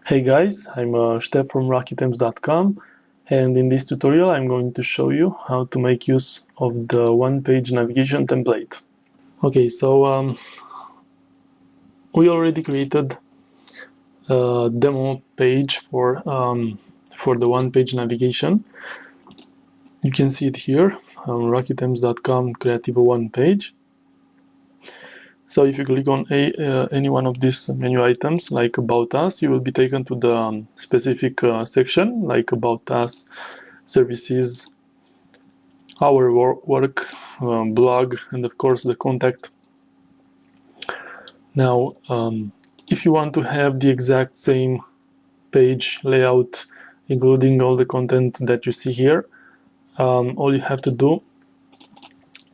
Hey guys, I'm Steph from rockytems.com, and in this tutorial I'm going to show you how to make use of the one-page navigation template. Okay, so we already created a demo page for the one-page navigation. You can see it here on rockytems.com Creativo one page. So if you click on any one of these menu items, like About Us, you will be taken to the specific section, like About Us, Services, Our Work, Blog, and of course the Contact. Now, if you want to have the exact same page layout, including all the content that you see here, all you have to do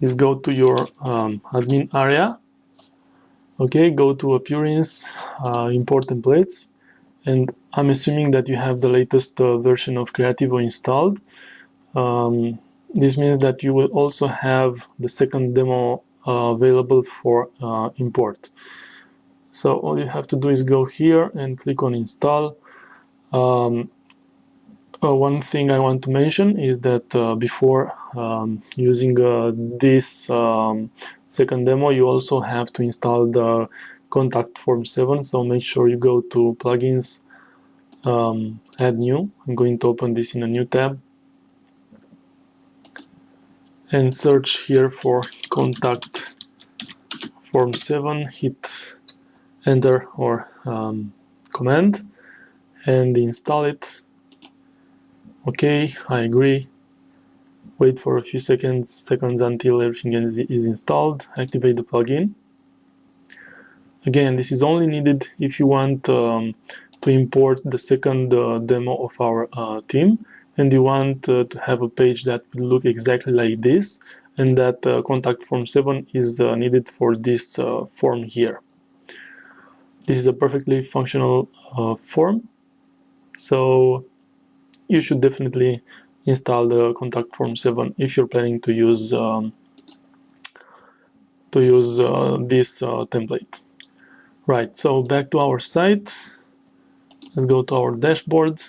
is go to your admin area. Okay, go to Appearance, Import Templates, and I'm assuming that you have the latest version of Creativo installed. This means that you will also have the second demo available for import. So all you have to do is go here and click on Install. One thing I want to mention is that before using this second demo, you also have to install the Contact Form 7, so make sure you go to Plugins, Add New. I'm going to open this in a new tab and search here for Contact Form 7, hit Enter or Command and install it. Okay, I agree. Wait for a few seconds until everything is installed. Activate the plugin. Again, this is only needed if you want to import the second demo of our theme, and you want to have a page that will look exactly like this, and that Contact Form 7 is needed for this form here. This is a perfectly functional form, so you should definitely install the Contact Form 7 if you're planning to use this template. Right, so back to our site. Let's go to our dashboard.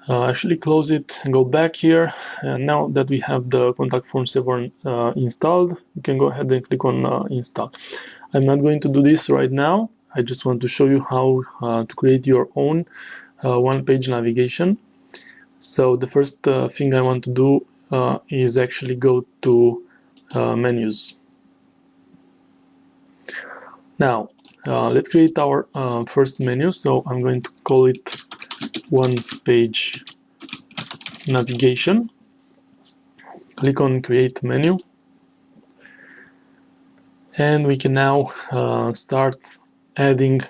Actually close it and go back here. And now that we have the Contact Form 7 installed, you can go ahead and click on install. I'm not going to do this right now. I just want to show you how to create your own one-page navigation. So the first thing I want to do is actually go to menus. Now, let's create our first menu. So I'm going to call it one-page navigation. Click on Create Menu. And we can now start adding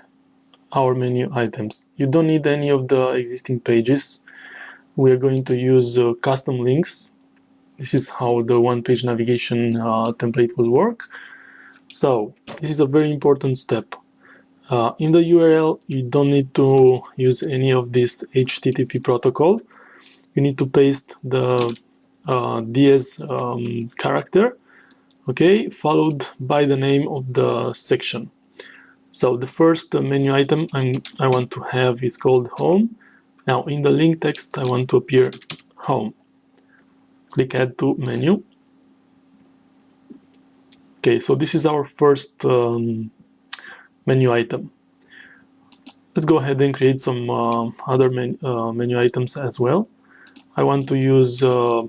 our menu items. You don't need any of the existing pages. We are going to use custom links. This is how the one-page navigation template will work. So this is a very important step. In the URL, you don't need to use any of this HTTP protocol. You need to paste the DS character, okay, followed by the name of the section. So the first menu item I want to have is called Home. Now in the link text, I want to appear Home. Click Add to Menu. Okay, so this is our first menu item. Let's go ahead and create some other menu items as well. I want to use the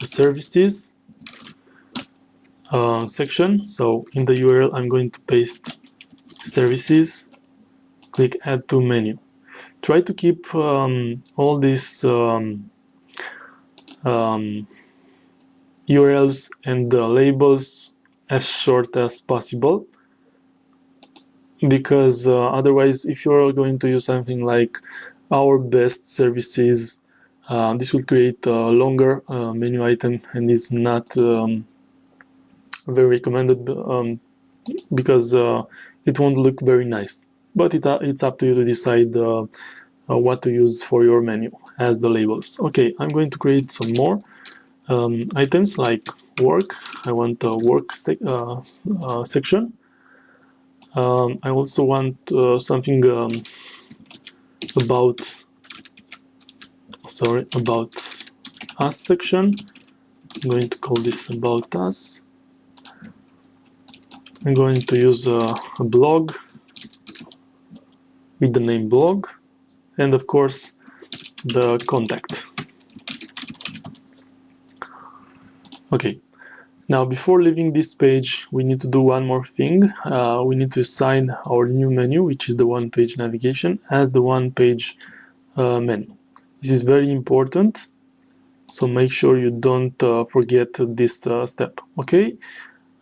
services section. So in the URL, I'm going to paste services, click Add to Menu. Try to keep all these URLs and the labels as short as possible, because otherwise, if you're going to use something like our best services, this will create a longer menu item and is not very recommended because it won't look very nice. But it's up to you to decide what to use for your menu as the labels. Okay, I'm going to create some more items like work. I want a work section. I also want something about us section. I'm going to call this about us. I'm going to use a blog with the name blog, and of course the contact. Okay, now before leaving this page, we need to do one more thing. We need to assign our new menu, which is the one-page navigation, as the one-page menu. This is very important, so make sure you don't forget this step. Okay.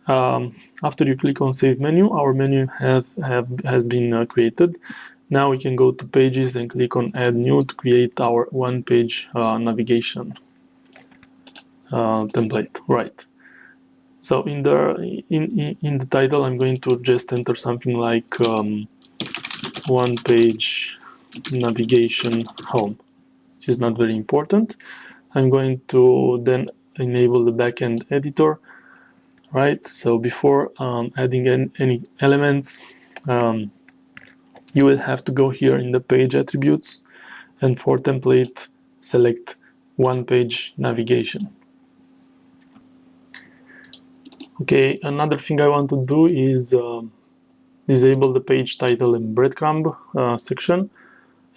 After you click on Save Menu, our menu has been created. Now we can go to Pages and click on Add New to create our one-page navigation template. Right. So in the title, I'm going to just enter something like one-page navigation home, which is not very important. I'm going to then enable the backend editor. Right, so before adding any elements, you will have to go here in the page attributes, and for template, select one page navigation. Okay, another thing I want to do is disable the page title and breadcrumb section,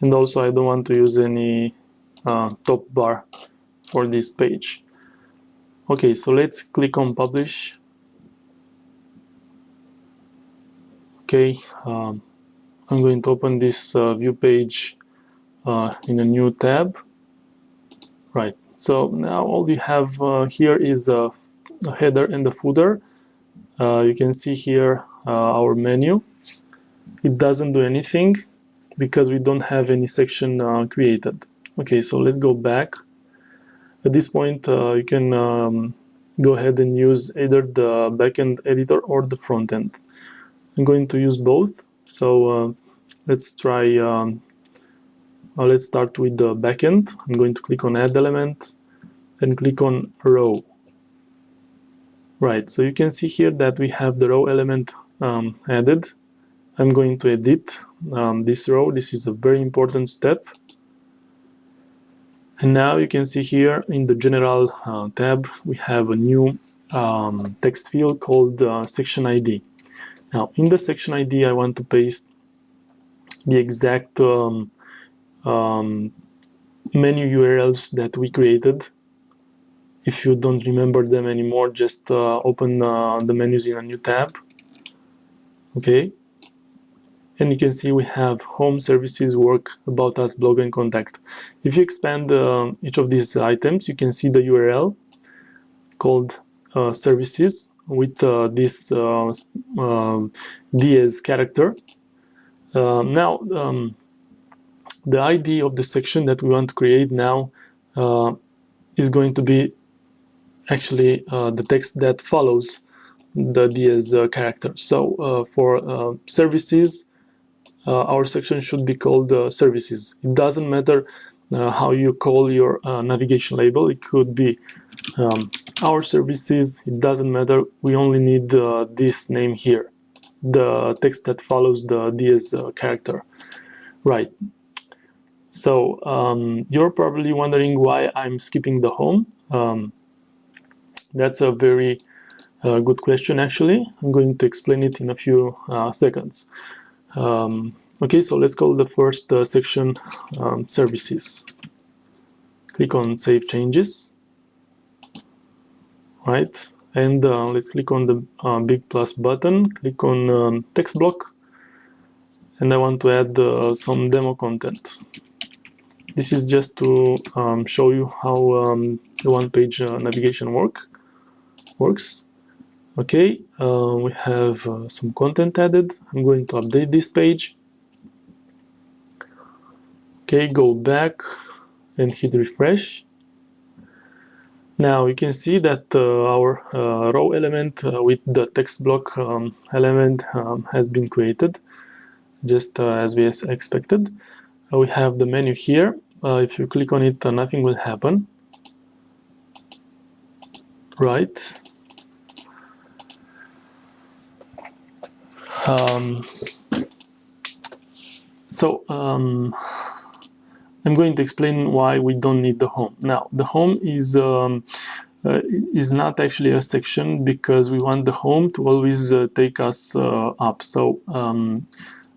and also I don't want to use any top bar for this page. Okay, so let's click on publish. Okay, I'm going to open this view page in a new tab. Right, so now all you have here is a header and a footer. You can see here our menu. It doesn't do anything because we don't have any section created. Okay, so let's go back. At this point, you can go ahead and use either the backend editor or the front end. I'm going to use both. So let's try. Let's start with the backend. I'm going to click on Add Element and click on Row. Right, so you can see here that we have the row element added. I'm going to edit this row. This is a very important step. And now you can see here in the General tab, we have a new text field called Section ID. Now, in the Section ID, I want to paste the exact menu URLs that we created. If you don't remember them anymore, just open the menus in a new tab. Okay. And you can see we have home, services, work, about us, blog, and contact. If you expand each of these items, you can see the URL called services with this DS character. Now, the ID of the section that we want to create now is going to be actually the text that follows the DS character. So for services, our section should be called services. It doesn't matter how you call your navigation label. It could be our services. It doesn't matter. We only need this name here, the text that follows the DS character. Right. So you're probably wondering why I'm skipping the home. That's a very good question, actually. I'm going to explain it in a few seconds. Okay, so let's call the first section services. Click on Save Changes. Right, and let's click on the big plus button. Click on text block, and I want to add some demo content. This is just to show you how the one-page navigation works. Okay, we have some content added. I'm going to update this page. Okay, go back and hit refresh. Now you can see that our row element with the text block element has been created, just as we expected. We have the menu here. If you click on it, nothing will happen. Right. I'm going to explain why we don't need the home. Now, the home is not actually a section because we want the home to always take us up. So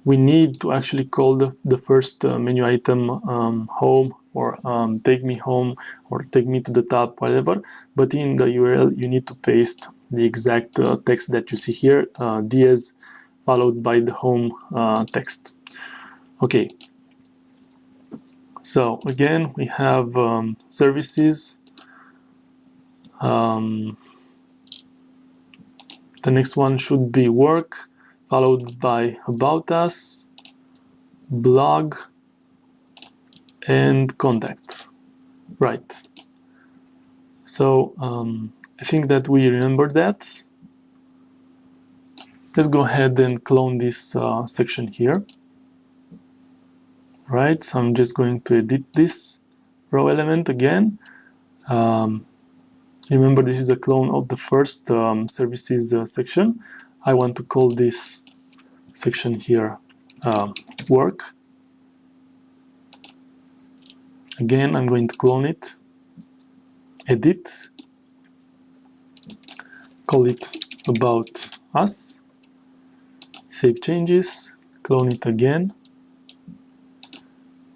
we need to actually call the first menu item home, or take me home, or take me to the top, whatever. But in the URL, you need to paste the exact text that you see here, ds followed by the home text. Okay. So again, we have services. The next one should be work, followed by about us, blog, and contacts. Right. So I think that we remember that. Let's go ahead and clone this section here. Right. So I'm just going to edit this row element again. Remember, this is a clone of the first services section. I want to call this section here work. Again, I'm going to clone it, edit, call it about us, save changes, clone it again.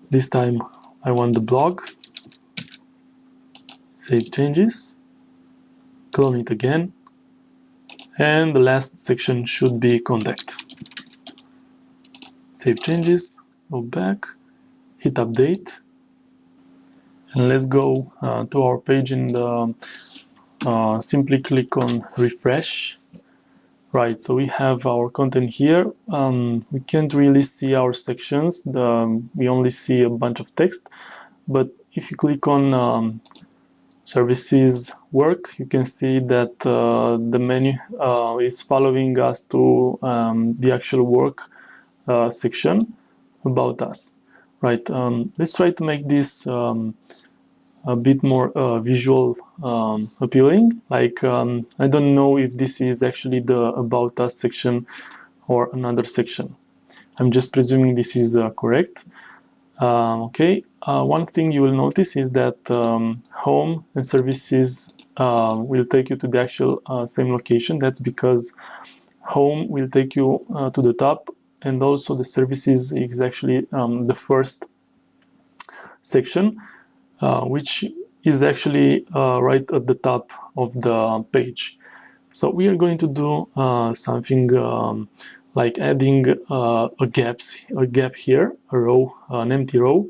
This time I want the blog, save changes, clone it again, and the last section should be contact. Save changes, go back, hit update, and let's go to our page and simply click on refresh. Right, so we have our content here. We can't really see our sections. We only see a bunch of text. But if you click on services work, you can see that the menu is following us to the actual work section about us. Right, let's try to make this a bit more visual appealing. Like I don't know if this is actually the about us section or another section. I'm just presuming this is correct. Okay, one thing you will notice is that home and services will take you to the actual same location. That's because home will take you to the top, and also the services is actually the first section, which is actually right at the top of the page. So we are going to do something like adding a gap here, a row, an empty row.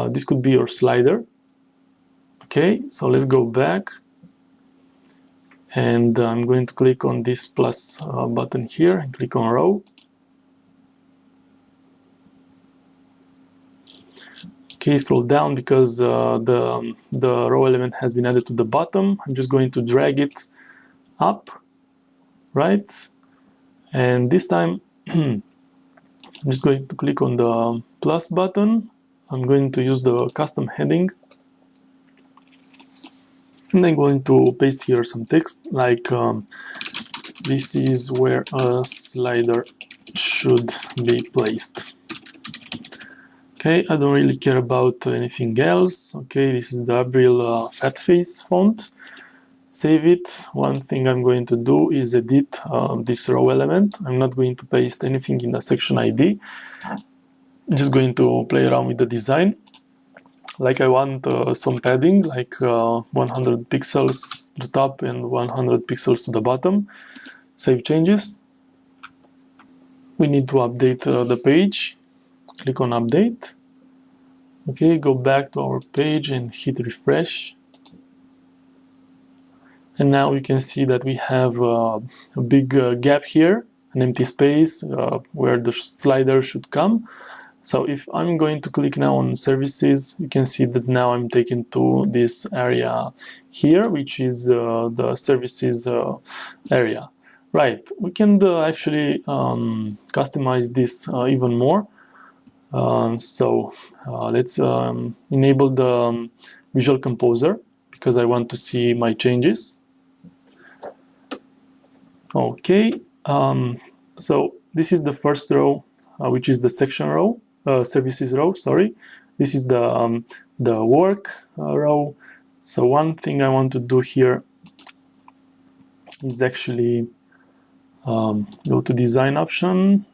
This could be your slider. Okay, so let's go back, and I'm going to click on this plus button here and click on row. Okay, scroll down because the row element has been added to the bottom. I'm just going to drag it up, right? And this time I'm just going to click on the plus button. I'm going to use the custom heading, and I'm going to paste here some text like this is where a slider should be placed. Okay, I don't really care about anything else. Okay, this is the Abril fat face font. Save it. One thing I'm going to do is edit this row element. I'm not going to paste anything in the section ID. I'm just going to play around with the design. Like I want some padding, like 100 pixels to the top and 100 pixels to the bottom. Save changes. We need to update the page. Click on update. Okay, go back to our page and hit refresh. And now you can see that we have a big gap here, an empty space where the slider should come. So if I'm going to click now on services, you can see that now I'm taken to this area here, which is the services area. Right, we can actually customize this even more. Let's enable the Visual Composer because I want to see my changes. Okay, so this is the first row, which is the section row, services row, sorry. this is the work row. So one thing I want to do here is actually go to design option.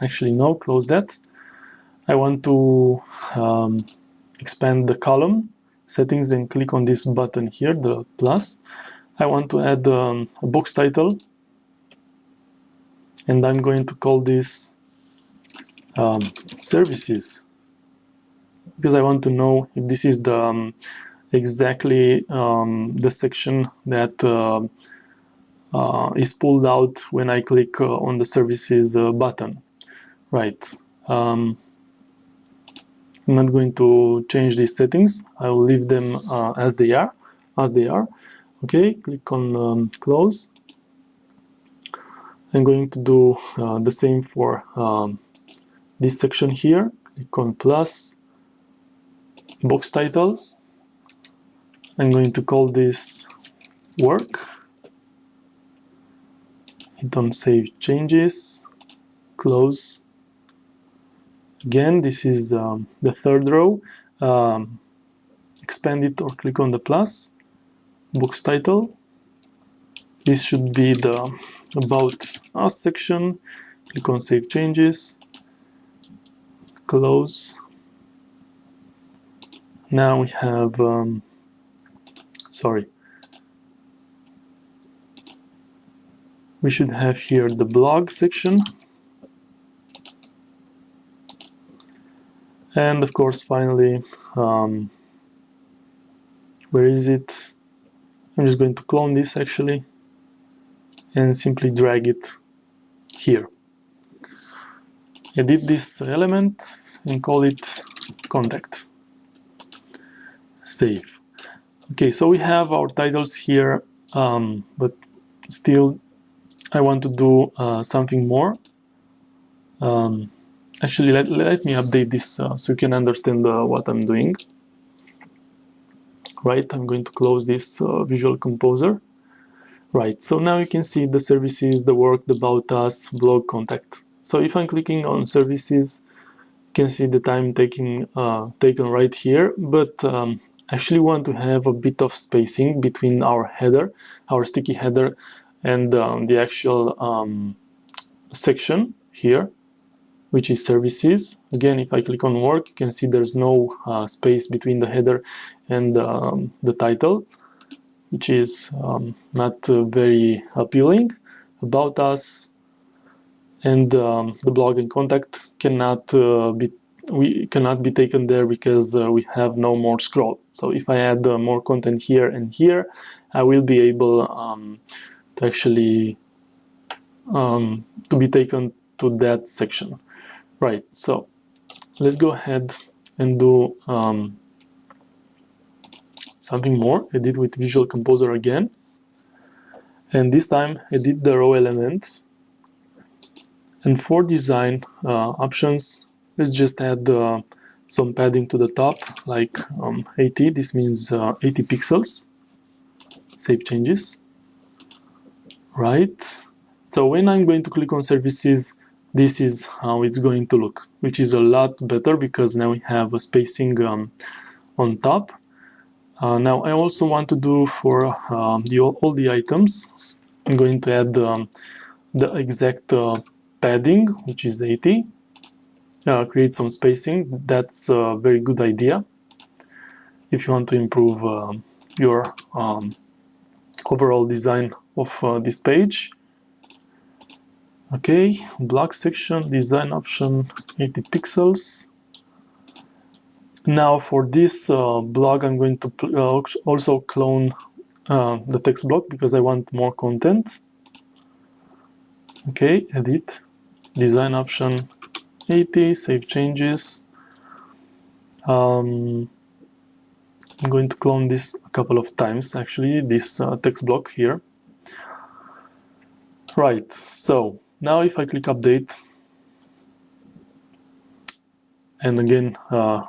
Actually, no, close that. I want to expand the column settings and click on this button here, the plus. I want to add a box title, and I'm going to call this services, because I want to know if this is the exactly the section that is pulled out when I click on the services button. Right. I'm not going to change these settings. I will leave them as they are. Okay, click on close. I'm going to do the same for this section here. Click on plus, box title. I'm going to call this work. Hit on save changes, close. Again, this is the third row. Expand it or click on the plus, box title. This should be the about us section. Click on save changes, close. Now we have we should have here the blog section, and of course finally where is it? I'm just going to clone this actually and simply drag it here. Edit this element and call it contact. Save. Okay, so we have our titles here, but still I want to do something more. Actually, let me update this so you can understand what I'm doing. Right, I'm going to close this Visual Composer. Right, so now you can see the services, the work, the about us, blog, contact. So if I'm clicking on services, you can see the time taken right here, but actually want to have a bit of spacing between our header, our sticky header, and the actual section here, which is services. Again, if I click on work, you can see there's no space between the header and the title, which is not very appealing. About us and the blog and contact cannot be taken there because we have no more scroll. So if I add more content here and here, I will be able to actually to be taken to that section. Right, so let's go ahead and do something more. Edit with Visual Composer again, and this time edit the row elements. And for design options, let's just add some padding to the top, like 80. This means 80 pixels. Save changes. Right. So when I'm going to click on services, this is how it's going to look, which is a lot better because now we have a spacing on top. Now I also want to do for all the items, I'm going to add the exact padding, which is 80. Create some spacing. That's a very good idea if you want to improve your overall design of this page. Okay, block section, design option, 80 pixels. Now for this blog, I'm going to also clone the text block because I want more content. Okay, edit, design option, 80, save changes. I'm going to clone this a couple of times, actually, this text block here. Right, so now if I click update, and again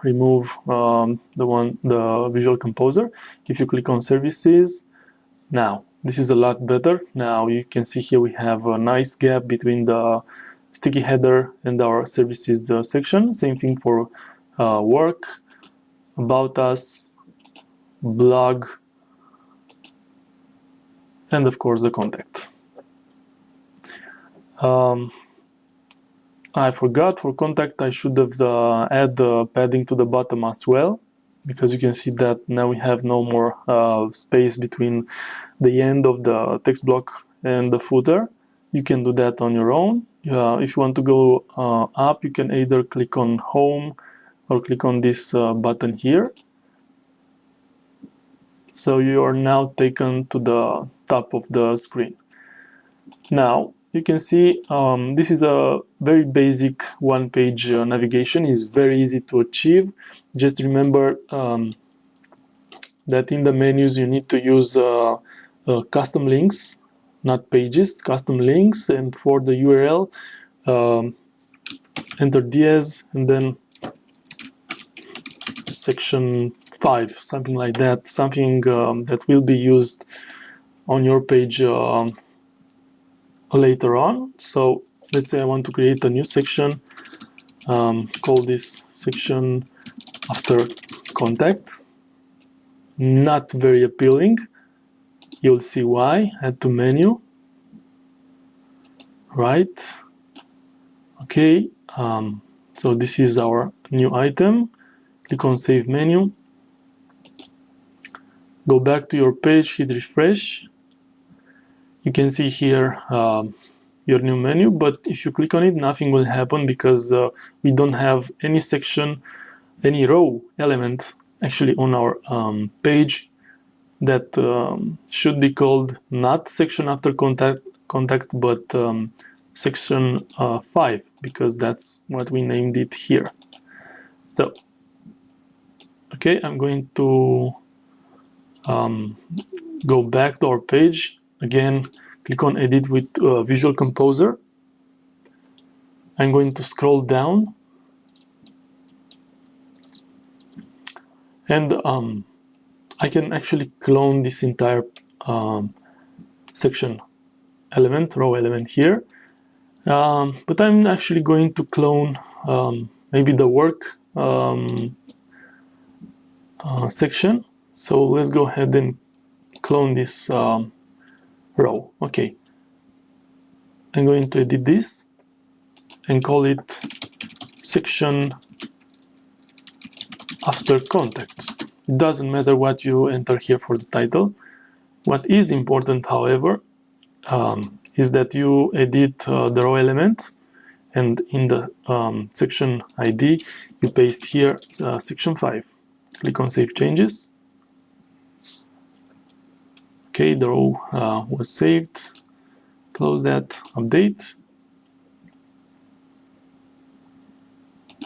remove the Visual Composer, if you click on services, now this is a lot better. Now you can see here we have a nice gap between the sticky header and our services section. Same thing for work, about us, blog, and of course the contact. I forgot, for contact I should have add the padding to the bottom as well, because you can see that now we have no more space between the end of the text block and the footer. You can do that on your own. If you want to go up, you can either click on home or click on this button here. So you are now taken to the top of the screen. Now you can see this is a very basic one-page navigation. It's very easy to achieve. Just remember that in the menus you need to use custom links, not pages, custom links, and for the URL enter ds and then section 5, something like that, something that will be used on your page later on. So let's say I want to create a new section, call this section after contact. Not very appealing, you'll see why. Add to menu, right? Okay, so this is our new item. Click on save menu, go back to your page, hit refresh. You can see here your new menu, but if you click on it, nothing will happen because we don't have any section, any row element actually on our page that should be called not section after contact, but section 5, because that's what we named it here. So okay, I'm going to go back to our page again. Click on edit with Visual Composer. I'm going to scroll down and I can actually clone this entire section element, row element here, but I'm actually going to clone maybe the work section. So let's go ahead and clone this row. Okay, I'm going to edit this and call it section after contact. It doesn't matter what you enter here for the title. What is important, however, is that you edit the row element, and in the section ID you paste here section 5. Click on save changes. Okay, the row was saved. Close that, update.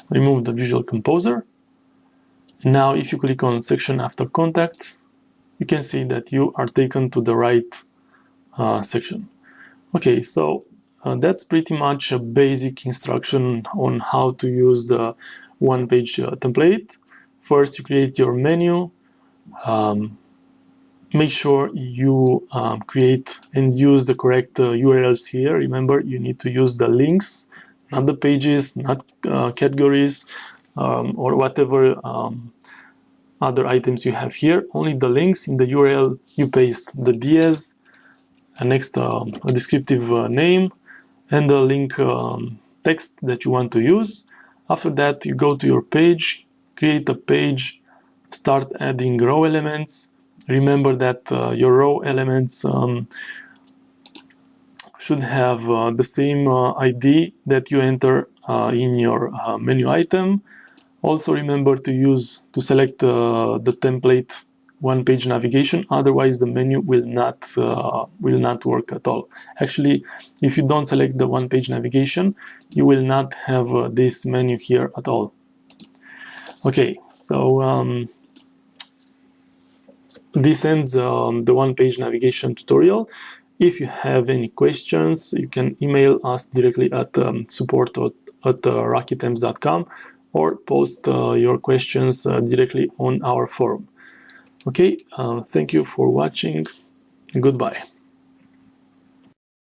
Remove the Visual Composer. And now if you click on section after contact, you can see that you are taken to the right section. Okay, so that's pretty much a basic instruction on how to use the one-page template. First, you create your menu. Make sure you create and use the correct URLs here. Remember, you need to use the links, not the pages, not categories, or whatever other items you have here. Only the links. In the URL you paste the ds, and next a descriptive name, and the link text that you want to use. After that, you go to your page, create a page, start adding row elements. Remember that your row elements should have the same ID that you enter in your menu item. Also remember to select the template one-page navigation, otherwise the menu will not work at all. Actually, if you don't select the one-page navigation, you will not have this menu here at all. Okay, so this ends the one-page navigation tutorial. If you have any questions, you can email us directly at support@rockytemps.com or post your questions directly on our forum. Okay, thank you for watching. Goodbye.